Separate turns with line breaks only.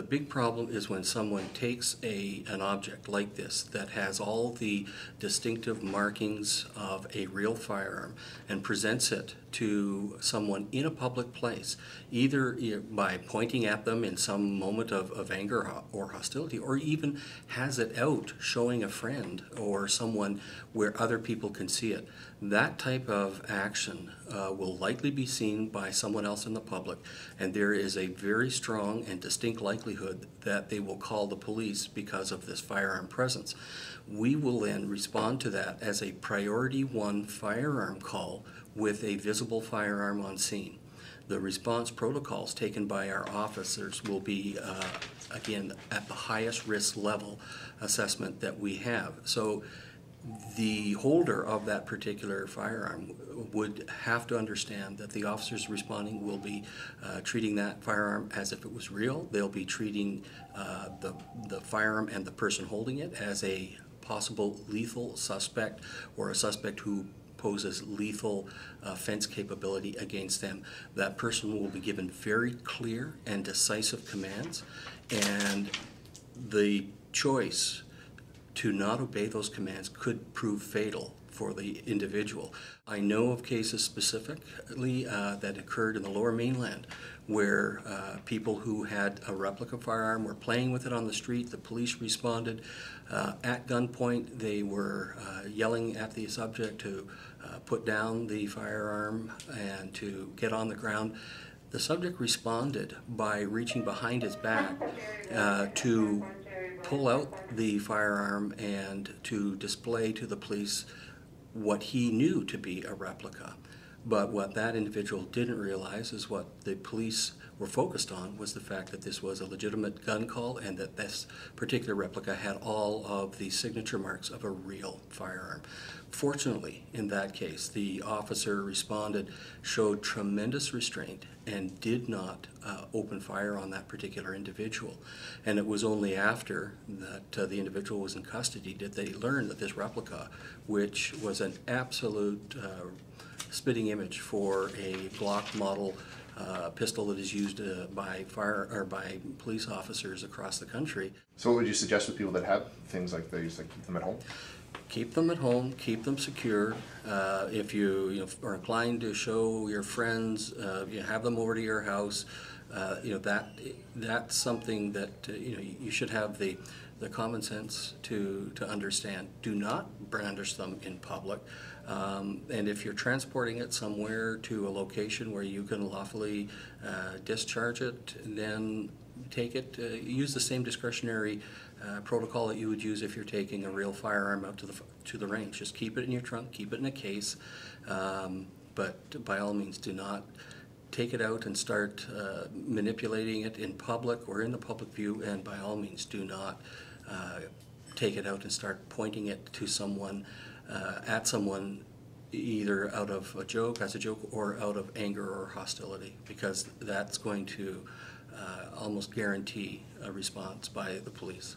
The big problem is when someone takes an object like this that has all the distinctive markings of a real firearm and presents it to someone in a public place, either by pointing at them in some moment of anger or hostility, or even has it out showing a friend or someone where other people can see it. That type of action will likely be seen by someone else in the public, and there is a very strong and distinct likelihood that they will call the police because of this firearm presence. We will then respond to that as a priority 1 firearm call with a visible firearm on scene. The response protocols taken by our officers will be, again, at the highest risk level assessment that we have. So the holder of that particular firearm would have to understand that the officers responding will be treating that firearm as if it was real. They'll be treating the firearm and the person holding it as a possible lethal suspect, or a suspect who poses lethal offense capability against them. That person will be given very clear and decisive commands, and the choice to not obey those commands could prove fatal for the individual. I know of cases specifically that occurred in the Lower Mainland where people who had a replica firearm were playing with it on the street. The police responded at gunpoint. They were yelling at the subject to put down the firearm and to get on the ground. The subject responded by reaching behind his back to pull out the firearm and to display to the police what he knew to be a replica. But what that individual didn't realize is what the police were focused on was the fact that this was a legitimate gun call and that this particular replica had all of the signature marks of a real firearm. Fortunately, in that case, the officer responded, showed tremendous restraint, and did not open fire on that particular individual. And it was only after that the individual was in custody did they learn that this replica, which was an absolute spitting image for a Glock model pistol that is used by police officers across the country.
So what would you suggest with people that have things like these, like keep them at home?
Keep them at home, keep them secure. If you are inclined to show your friends, have them over to your house. That's something that you should have the common sense to understand. Do not brandish them in public. And if you're transporting it somewhere to a location where you can lawfully discharge it, then take it. Use the same discretionary protocol that you would use if you're taking a real firearm out to the range. Just keep it in your trunk, keep it in a case, but by all means do not take it out and start manipulating it in public or in the public view, and by all means do not take it out and start pointing it to someone, at someone, either out of a joke, as a joke, or out of anger or hostility, because that's going to almost guarantee a response by the police.